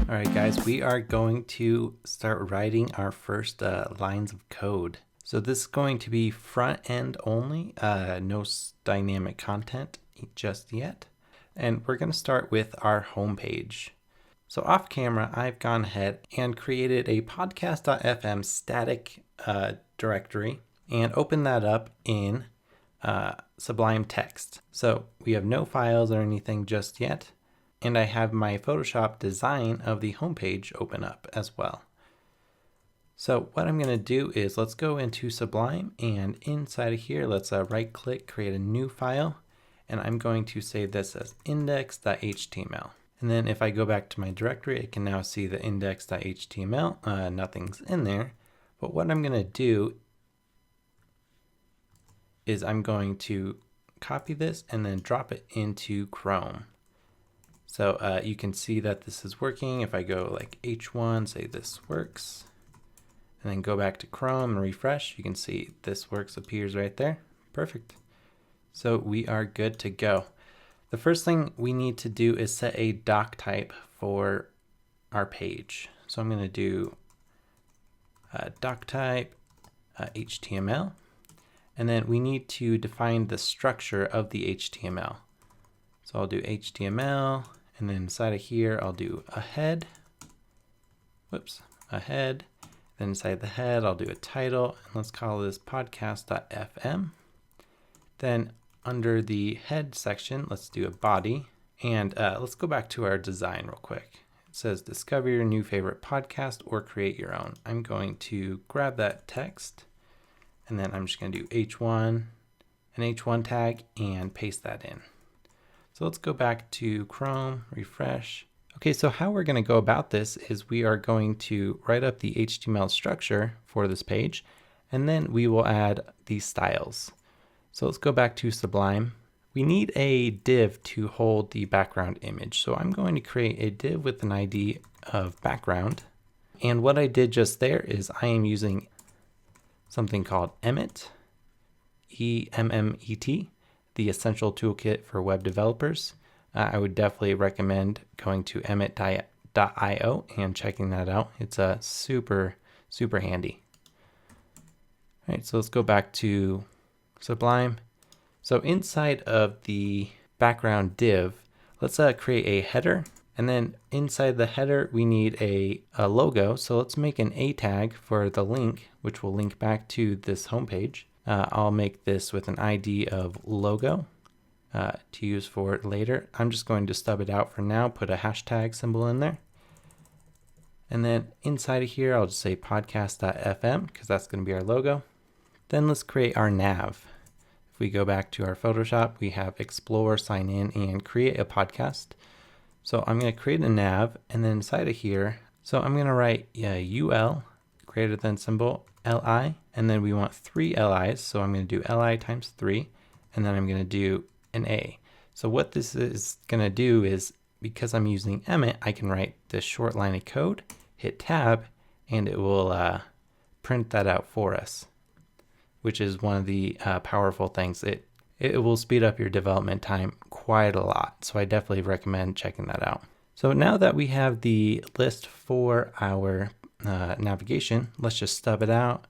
All right, guys, we are going to start writing our first lines of code. So this is going to be front end only, no dynamic content just yet. And we're going to start with our home page. So off camera, I've gone ahead and created a podcast.fm static directory and opened that up in Sublime Text. So we have no files or anything just yet. And I have my Photoshop design of the homepage open up as well. So what I'm going to do is let's go into Sublime, and inside of here, let's right click, create a new file. And I'm going to save this as index.html. And then if I go back to my directory, I can now see the index.html. Nothing's in there. But what I'm going to do is I'm going to copy this and then drop it into Chrome. So you can see that this is working. If I go like H1, say this works, and then go back to Chrome and refresh, you can see this works, appears right there. Perfect. So we are good to go. The first thing we need to do is set a doc type for our page. So I'm going to do doc type HTML, and then we need to define the structure of the HTML. So I'll do HTML, and then inside of here, I'll do a head. A head. Then inside the head, I'll do a title, and let's call this podcast.fm. Then under the head section, let's do a body, and let's go back to our design real quick. It says discover your new favorite podcast or create your own. I'm going to grab that text, and then I'm just going to do H1, an H1 tag, and paste that in. So let's go back to Chrome, refresh. Okay, so how we're going to go about this is we are going to write up the HTML structure for this page, and then we will add these styles. So let's go back to Sublime. We need a div to hold the background image. So I'm going to create a div with an ID of background. And what I did just there is I am using something called Emmet, E-M-M-E-T, the essential toolkit for web developers. I would definitely recommend going to emmet.io and checking that out. It's super handy. All right, so let's go back to Sublime. So inside of the background div, let's create a header. And then inside the header, we need a logo. So let's make an A tag for the link, which will link back to this homepage. I'll make this with an ID of logo to use for later. I'm just going to stub it out for now, put a hashtag symbol in there. And then inside of here, I'll just say podcast.fm because that's going to be our logo. Then let's create our nav. If we go back to our Photoshop, we have explore, sign in, and create a podcast. So I'm going to create a nav, and then inside of here, so I'm going to write UL greater than symbol LI, and then we want 3 LIs, so I'm going to do LI times 3, and then I'm going to do an A. So what this is going to do is, because I'm using Emmet, I can write this short line of code, hit tab, and it will print that out for us, which is one of the powerful things. It will speed up your development time quite a lot, so I definitely recommend checking that out. So now that we have the list for our navigation, let's just stub it out.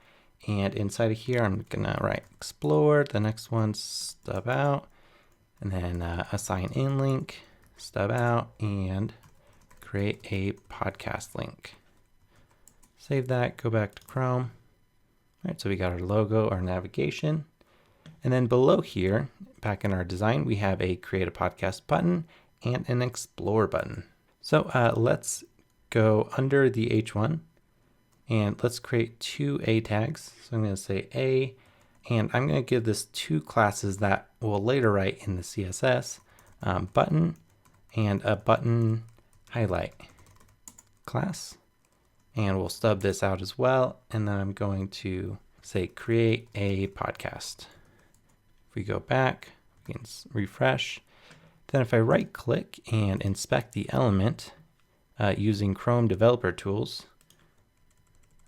And inside of here, I'm gonna write explore, the next one, stub out, and then a sign in link, stub out, and create a podcast link. Save that, go back to Chrome. All right, so we got our logo, our navigation. And then below here, back in our design, we have a create a podcast button and an explore button. So let's go under the H1 and let's create 2 A tags. So I'm going to say A, and I'm going to give this 2 classes that we'll later write in the CSS, button and a button highlight class. And we'll stub this out as well. And then I'm going to say create a podcast. If we go back, we can refresh. Then if I right click and inspect the element using Chrome Developer Tools,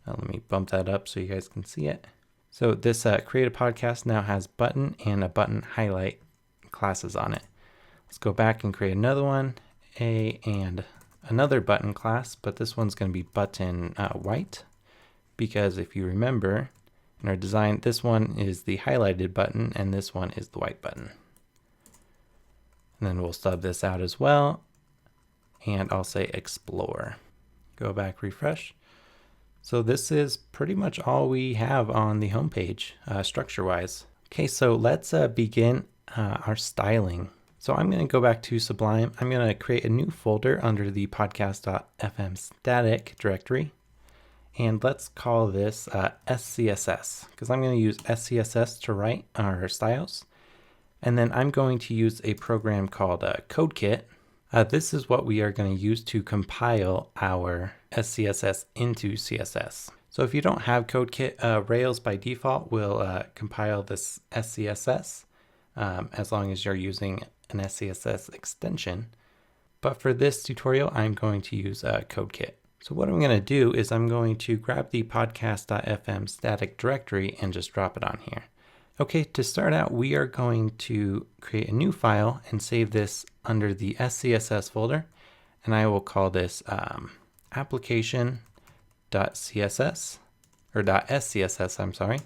let me bump that up so you guys can see it. So this create a podcast now has button and a button highlight classes on it. Let's go back and create another one, A and another button class, but this one's going to be button white, because if you remember in our design, this one is the highlighted button and this one is the white button. And then we'll stub this out as well, and I'll say explore. Go back, refresh. So this is pretty much all we have on the home page, structure-wise. Okay, so let's begin our styling. So I'm going to go back to Sublime. I'm going to create a new folder under the podcast.fm static directory. And let's call this SCSS, because I'm going to use SCSS to write our styles. And then I'm going to use a program called CodeKit. This is what we are going to use to compile our SCSS into CSS. So if you don't have CodeKit, Rails by default will compile this SCSS as long as you're using an SCSS extension. But for this tutorial, I'm going to use CodeKit. So what I'm going to do is I'm going to grab the podcast.fm static directory and just drop it on here. Okay, to start out, we are going to create a new file and save this under the SCSS folder. And I will call this application.css or .scss, I'm sorry.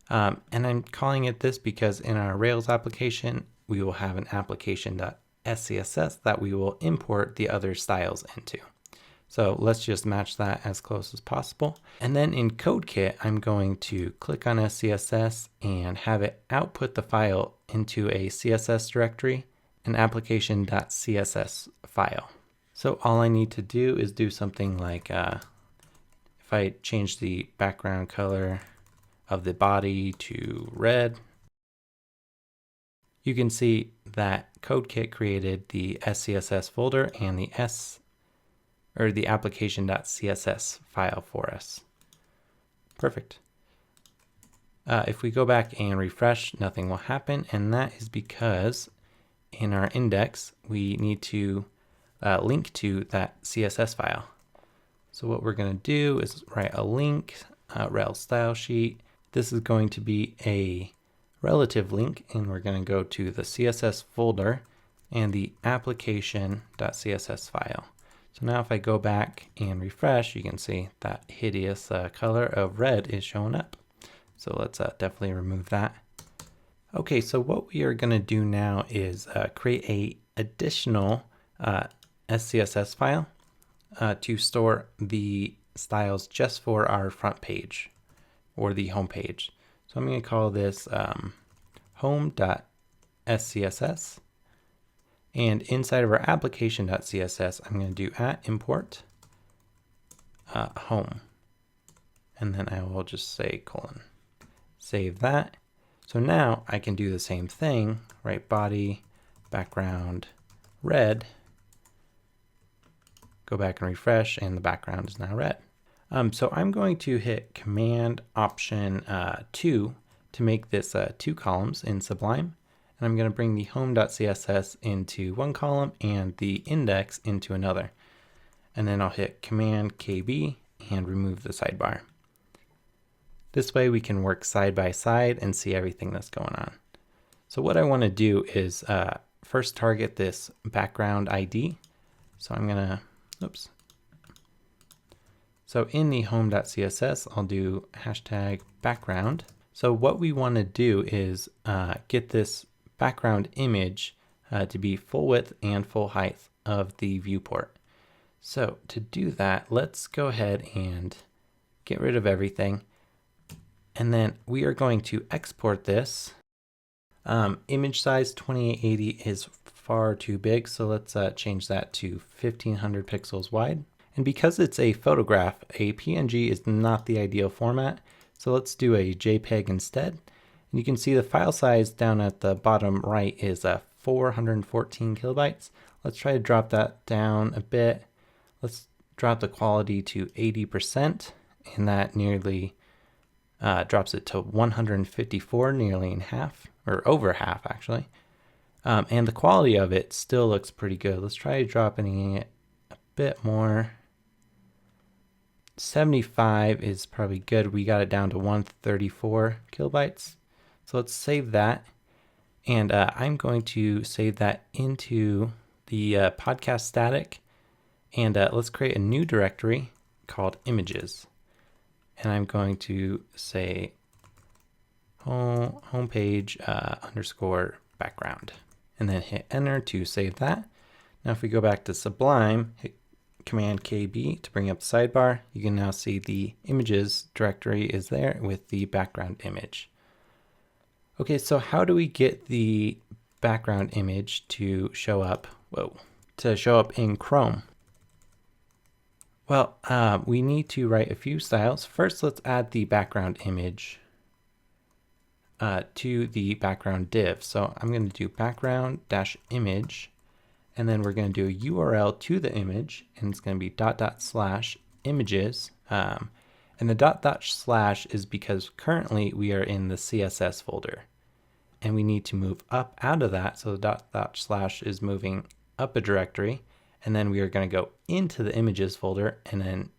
And I'm calling it this because in our Rails application, we will have an application.scss that we will import the other styles into. So let's just match that as close as possible. And then in CodeKit, I'm going to click on SCSS and have it output the file into a CSS directory, an application.css file. So all I need to do is do something like, if I change the background color of the body to red, you can see that CodeKit created the SCSS folder and the application.css file for us. Perfect. If we go back and refresh, nothing will happen, and that is because in our index, we need to link to that CSS file. So what we're going to do is write a link, rel style sheet. This is going to be a relative link, and we're going to go to the CSS folder and the application.css file. So now if I go back and refresh, you can see that hideous color of red is showing up. So let's definitely remove that. Okay, so what we are going to do now is create a additional SCSS file to store the styles just for our front page or the home page. So I'm going to call this home.scss. And inside of our application.css, I'm going to do @import home. And then I will just say colon. Save that. So now I can do the same thing, right? Body, background, red. Go back and refresh, and the background is now red. So I'm going to hit Command Option 2 to make this 2 columns in Sublime. And I'm going to bring the home.css into one column and the index into another. And then I'll hit Command KB and remove the sidebar. This way we can work side by side and see everything that's going on. So what I want to do is first target this background ID. So I'm going to, oops. So in the home.css, I'll do #background. So what we want to do is get this background image to be full width and full height of the viewport. So to do that, let's go ahead and get rid of everything. And then we are going to export this. Image size 2880 is far too big, so let's change that to 1500 pixels wide. And because it's a photograph, a PNG is not the ideal format. So let's do a JPEG instead. And you can see the file size down at the bottom right is 414 kilobytes. Let's try to drop that down a bit. Let's drop the quality to 80%, and that nearly drops it to 154, nearly in half, or over half actually. And the quality of it still looks pretty good. Let's try dropping it a bit more. 75 is probably good. We got it down to 134 kilobytes. So let's save that, and I'm going to save that into the podcast static, And let's create a new directory called images. And I'm going to say homepage underscore background, and then hit enter to save that. Now if we go back to Sublime, hit Command KB to bring up the sidebar, you can now see the images directory is there with the background image. Okay, so how do we get the background image to show up, in Chrome? Well, we need to write a few styles. First, let's add the background image to the background div. So I'm going to do background-image, and then we're going to do a URL to the image, and it's going to be //images. And the / is because currently we are in the CSS folder, and we need to move up out of that. So the // is moving up a directory, and then we are going to go into the images folder and then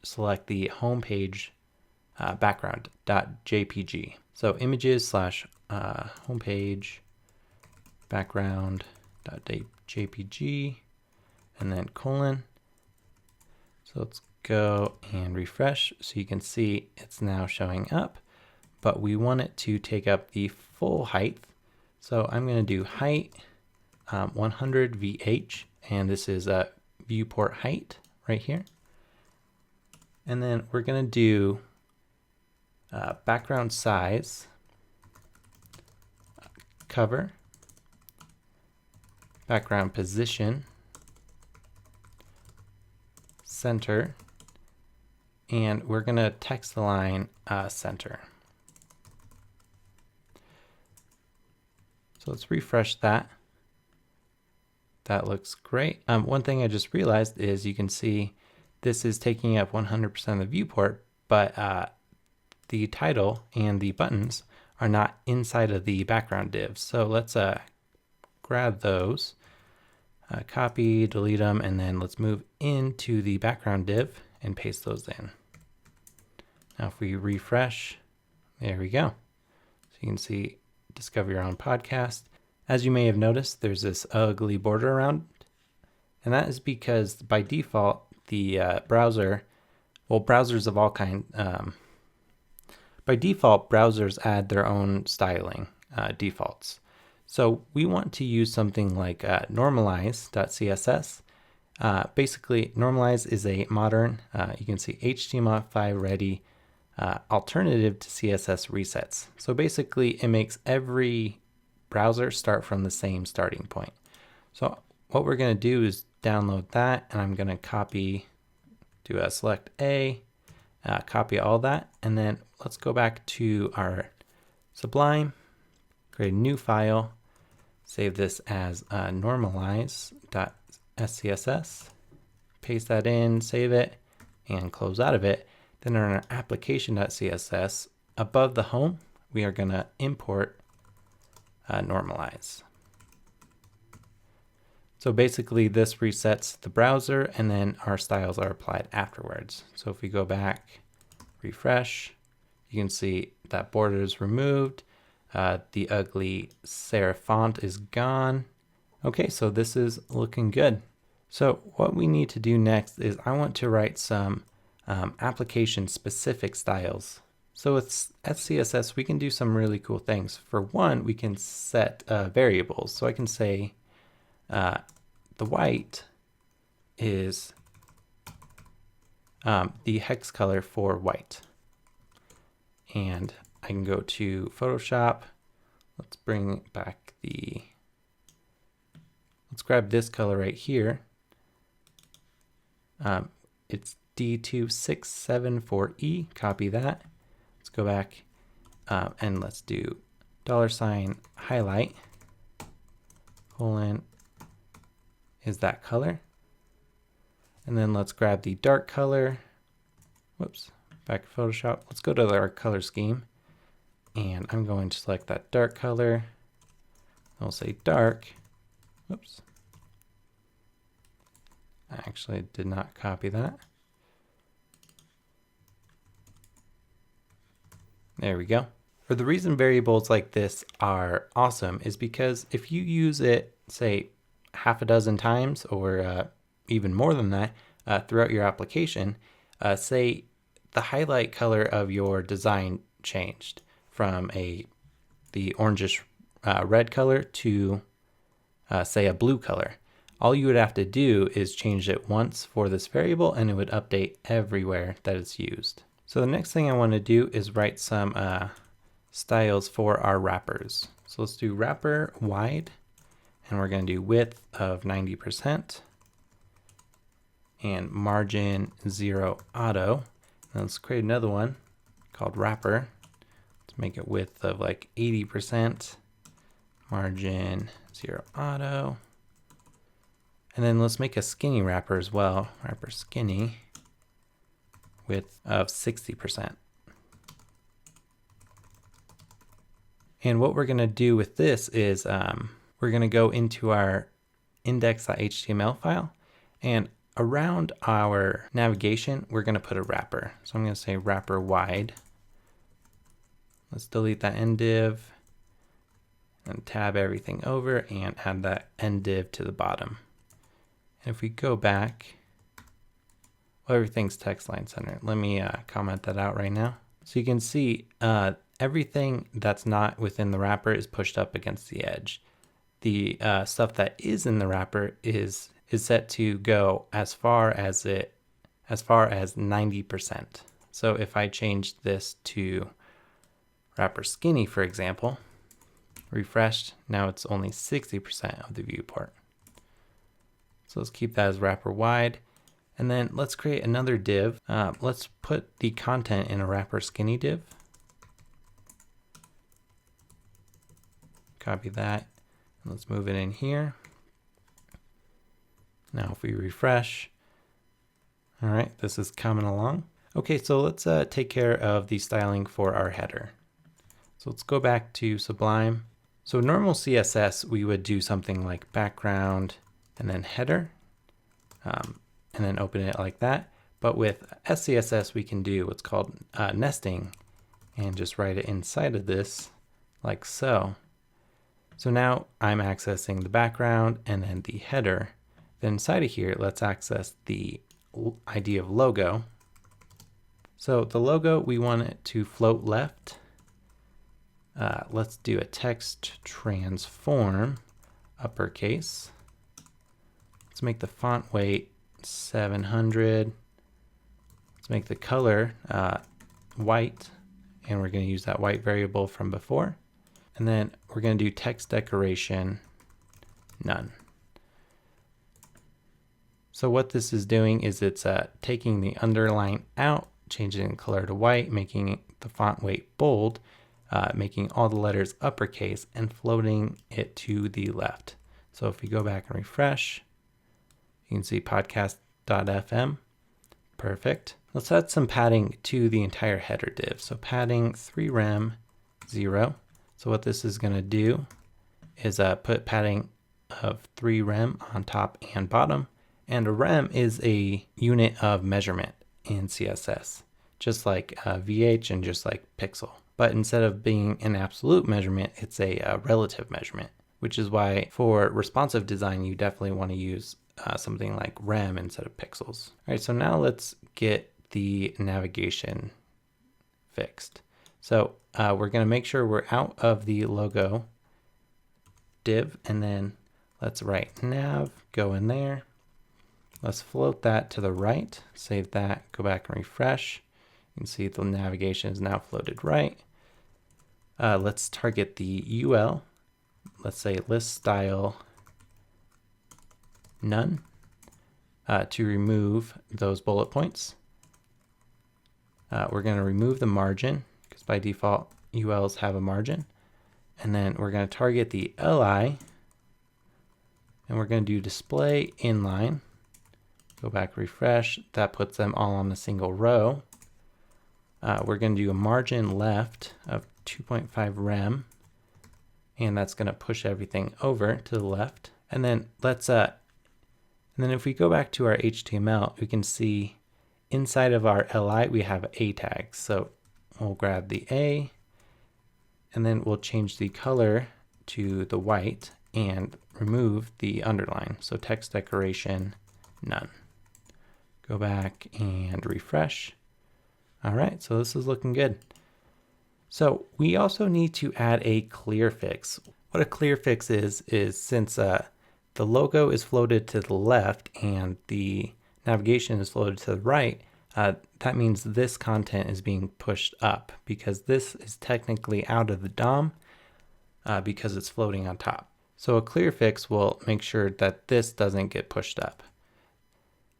select the homepage background.jpg. So images / homepage background.jpg, and then colon. So let's go and refresh so you can see it's now showing up, but we want it to take up the full height. So I'm going to do height 100 VH, and this is a viewport height right here. And then we're going to do background size, cover, background position, center, and we're going to text align center. So let's refresh that. That looks great. One thing I just realized is you can see this is taking up 100% of the viewport, but the title and the buttons are not inside of the background div. So let's grab those, copy, delete them, and then let's move into the background div and paste those in. Now if we refresh, there we go. So you can see Discover Your Own Podcast. As you may have noticed, there's this ugly border around, and that is because by default, the browsers of all kinds, by default, browsers add their own styling defaults. So we want to use something like Normalized.css. Basically, Normalized is a modern, you can see HTML5 ready alternative to CSS resets. So basically, it makes every browser start from the same starting point. So what we're going to do is download that, and I'm going to copy, do a select A, copy all that, and then let's go back to our Sublime, create a new file, save this as normalize.scss, paste that in, save it, and close out of it. Then in our application.css, above the home, we are going to import normalize. So basically this resets the browser, and then our styles are applied afterwards. So if we go back, refresh, you can see that border is removed. The ugly serif font is gone. Okay, so this is looking good. So what we need to do next is I want to write some application specific styles. So with CSS, we can do some really cool things. For one, we can set variables. So I can say the white is the hex color for white. And I can go to Photoshop. Let's bring back let's grab this color right here. It's D2674E, copy that. Let's go back and let's do $highlight, colon, is that color. And then let's grab the dark color. Whoops, back to Photoshop. Let's go to our color scheme. And I'm going to select that dark color. I'll say dark. Whoops. I actually did not copy that. There we go. For the reason variables like this are awesome is because if you use it, say, half a dozen times or even more than that throughout your application, say the highlight color of your design changed from the orangish red color to say a blue color. All you would have to do is change it once for this variable and it would update everywhere that it's used. So the next thing I want to do is write some styles for our wrappers. So let's do wrapper wide, and we're going to do width of 90% and margin 0 auto. Now let's create another one called wrapper. Let's make it width of like 80%, margin 0 auto. And then let's make a skinny wrapper as well. Wrapper skinny, width of 60%. And what we're going to do with this is we're going to go into our index.html file, and around our navigation, we're going to put a wrapper. So I'm going to say wrapper wide. Let's delete that end div and tab everything over and add that end div to the bottom. And if we go back, well, everything's text line center. Let me comment that out right now. So you can see everything that's not within the wrapper is pushed up against the edge. The stuff that is in the wrapper is set to go as far as 90%. So if I change this to wrapper skinny, for example, refreshed, now it's only 60% of the viewport. So let's keep that as wrapper wide. And then let's create another div. Let's put the content in a wrapper skinny div. Copy that. And let's move it in here. Now if we refresh, all right, this is coming along. Okay, so let's take care of the styling for our header. So let's go back to Sublime. So normal CSS, we would do something like background and then header, and then open it like that. But with SCSS, we can do what's called nesting and just write it inside of this like so. So now I'm accessing the background and then the header. Then inside of here, let's access the ID of logo. So the logo, we want it to float left. Let's do a text transform uppercase. Let's make the font weight 700. Let's make the color white, and we're going to use that white variable from before. And then we're going to do text decoration none. So what this is doing is it's taking the underline out, changing the color to white, making the font weight bold, making all the letters uppercase, and floating it to the left. So if we go back and refresh, you can see podcast.fm. Perfect. Let's add some padding to the entire header div. So padding 3rem 0. So what this is going to do is put padding of 3rem on top and bottom. And a rem is a unit of measurement in CSS, just like VH and just like pixel. But instead of being an absolute measurement, it's a relative measurement, which is why for responsive design, you definitely want to use something like rem instead of pixels. All right, so now let's get the navigation fixed. So we're going to make sure we're out of the logo div, and then let's write nav, go in there. Let's float that to the right, save that, go back and refresh. You can see the navigation is now floated right. Let's target the UL. Let's say list style none to remove those bullet points. We're going to remove the margin because by default ULs have a margin. And then we're going to target the LI, and we're going to do display inline. Go back, refresh. That puts them all on a single row. We're going to do a margin left of 2.5 rem, and that's going to push everything over to the left. And then and then if we go back to our HTML, we can see inside of our li we have a tags. So we'll grab the a, and then we'll change the color to the white and remove the underline. So text decoration none. Go back and refresh. All right, so this is looking good. So we also need to add a clear fix. What a clear fix is since the logo is floated to the left and the navigation is floated to the right, that means this content is being pushed up because this is technically out of the DOM because it's floating on top. So a clear fix will make sure that this doesn't get pushed up.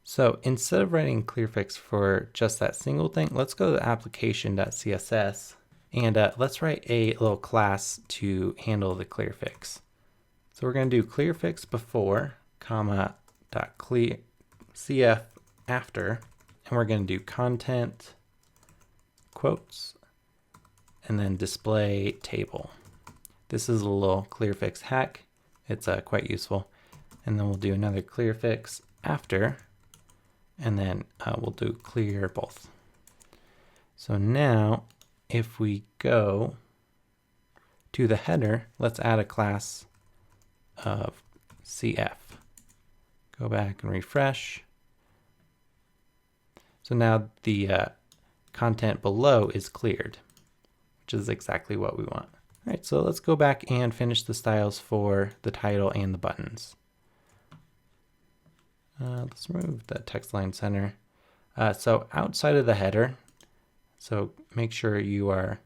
So instead of writing clear fix for just that single thing, let's go to application.css and let's write a little class to handle the clear fix. So we're going to do clear fix before, comma, dot clear cf after, and we're going to do content quotes and then display table. This is a little clear fix hack. It's quite useful. And then we'll do another clear fix after, and then we'll do clear both. So now if we go to the header, let's add a class of CF. Go back and refresh. So now the content below is cleared, which is exactly what we want. All right, so let's go back and finish the styles for the title and the buttons. Let's remove the text line center. So outside of the header, so make sure you are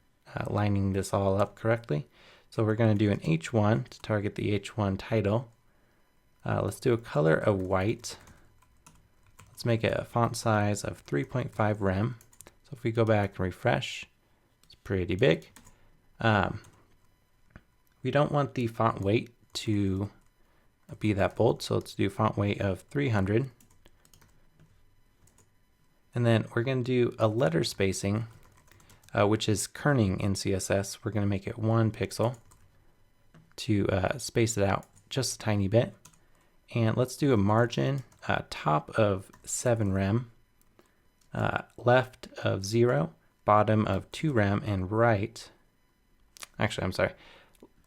lining this all up correctly. So we're going to do an H1 to target the H1 title. Let's do a color of white. Let's make it a font size of 3.5 rem. So if we go back and refresh, it's pretty big. We don't want the font weight to be that bold, so let's do font weight of 300. And then we're going to do a letter spacing, which is kerning in CSS. We're going to make it 1 pixel to space it out just a tiny bit. And let's do a margin, top of 7 rem, left of 0, bottom of 2 rem, and right, actually, I'm sorry,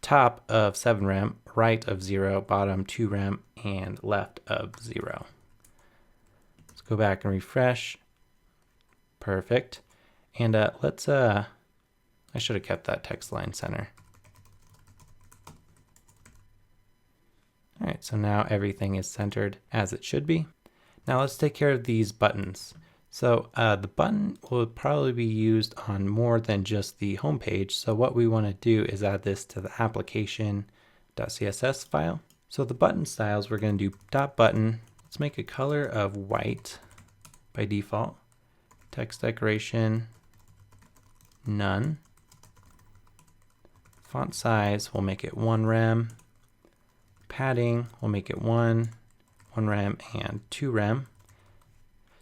top of 7 rem, right of 0, bottom 2 rem, and left of 0. Let's go back and refresh. Perfect. And let's, I should have kept that text line center. All right, so now everything is centered as it should be. Now let's take care of these buttons. So the button will probably be used on more than just the home page. So what we want to do is add this to the application.css file. So the button styles, we're going to do .button. Let's make a color of white by default. Text decoration, none. Font size, we'll make it 1 rem. Padding, we'll make it 1 rem, and 2 rem.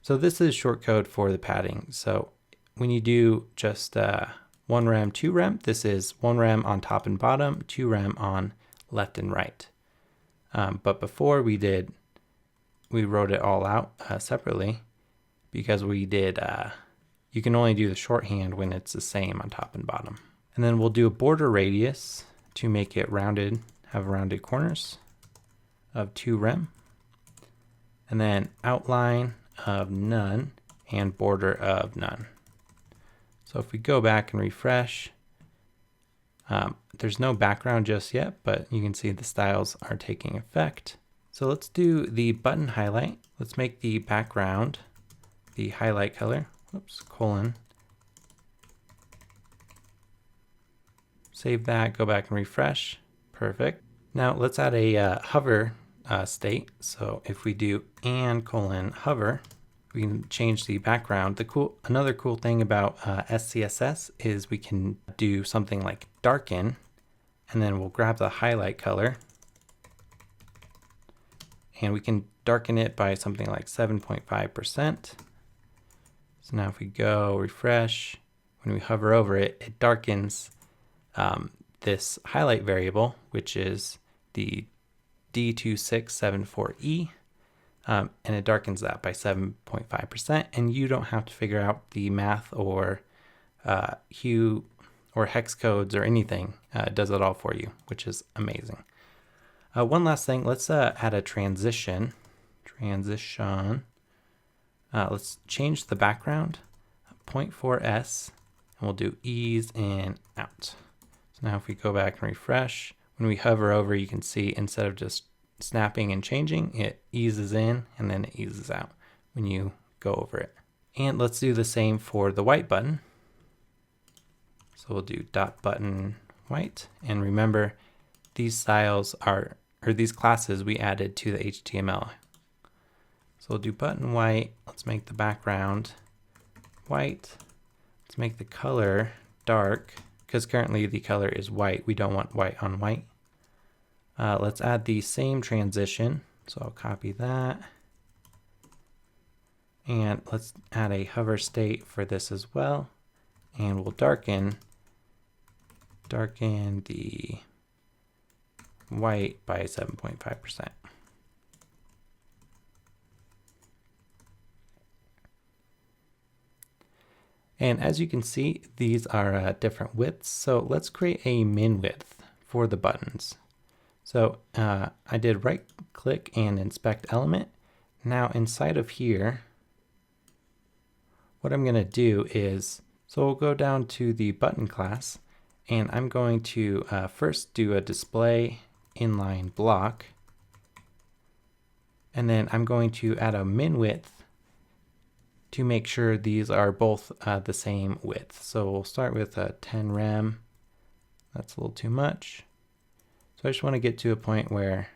So this is shortcode for the padding. So when you do just 1 rem, 2 rem, this is 1 rem on top and bottom, 2 rem on left and right. But before we wrote it all out separately because we did, you can only do the shorthand when it's the same on top and bottom. And then we'll do a border radius to make it rounded, have rounded corners of 2 rem. And then outline of none and border of none. So if we go back and refresh, there's no background just yet, but you can see the styles are taking effect. So let's do the button highlight. Let's make the background the highlight color, colon. Save that, go back and refresh. Perfect. Now let's add a hover state. So if we do hover, we can change the background. Another cool thing about SCSS is we can do something like darken, and then we'll grab the highlight color, and we can darken it by something like 7.5%. So now if we go refresh, when we hover over it, it darkens this highlight variable, which is the D2674E, and it darkens that by 7.5%, and you don't have to figure out the math or hue or hex codes or anything. It does it all for you, which is amazing. One last thing, let's add a transition. transition. Let's change the background, 0.4s, and we'll do ease in out. So now if we go back and refresh, when we hover over, you can see instead of just snapping and changing, it eases in and then it eases out when you go over it. And let's do the same for the white button. So we'll do dot button white, and remember these styles are, or these classes we added to the HTML. So we'll do button white. Let's make the background white. Let's make the color dark because currently the color is white. We don't want white on white. Let's add the same transition. So I'll copy that. And let's add a hover state for this as well. And we'll darken the white by 7.5%. And as you can see, these are different widths. So let's create a min width for the buttons. So I did right click and inspect element. Now inside of here, what I'm going to do is, so we'll go down to the button class, and I'm going to first do a display inline block. And then I'm going to add a min width to make sure these are both the same width. So we'll start with a 10 rem. That's a little too much. So I just want to get to a point where,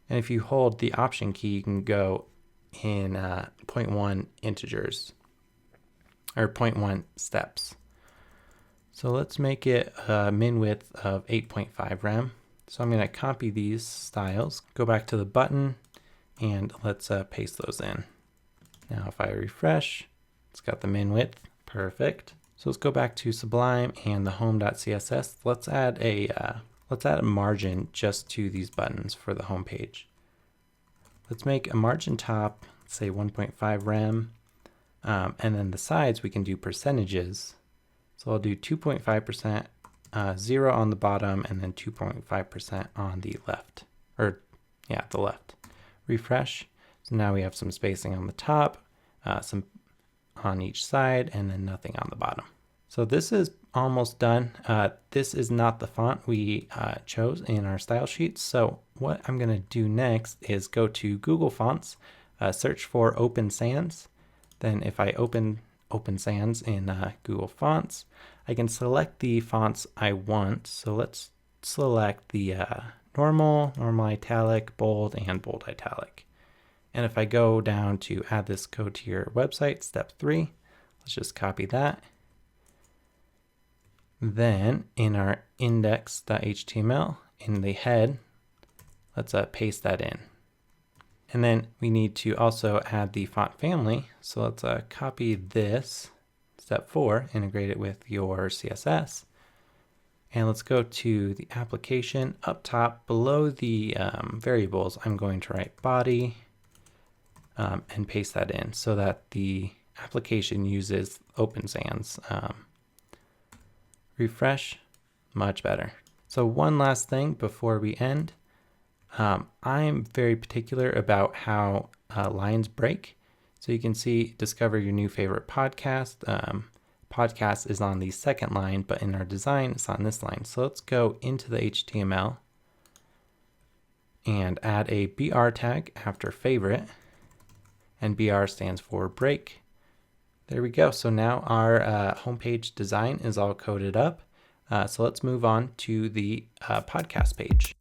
and if you hold the option key, you can go in 0.1 integers or 0.1 steps. So let's make it a min width of 8.5 rem. So I'm going to copy these styles, go back to the button, and let's paste those in. Now if I refresh, it's got the min width, perfect. So let's go back to Sublime and the home.css. Let's add a margin just to these buttons for the home page. Let's make a margin top, say 1.5 rem, and then the sides we can do percentages. So I'll do 2.5%, 0 on the bottom, and then 2.5% on the left, or yeah, the left. Refresh. So now we have some spacing on the top, some on each side, and then nothing on the bottom. So this is almost done. This is not the font we chose in our style sheet. So what I'm going to do next is go to Google Fonts, search for Open Sans. Then if I open Sans in Google Fonts, I can select the fonts I want. So let's select the normal italic, bold, and bold italic. And if I go down to add this code to your website, step 3, let's just copy that. Then in our index.html, in the head, let's paste that in. And then we need to also add the font family. So let's copy this, step 4, integrate it with your CSS. And let's go to the application up top below the variables. I'm going to write body and paste that in so that the application uses Open Sans. Refresh, much better. So one last thing before we end. I'm very particular about how lines break. So you can see, discover your new favorite podcast. Podcast is on the second line, but in our design, it's on this line. So let's go into the HTML and add a BR tag after favorite. And BR stands for break. There we go. So now our homepage design is all coded up. So let's move on to the podcast page.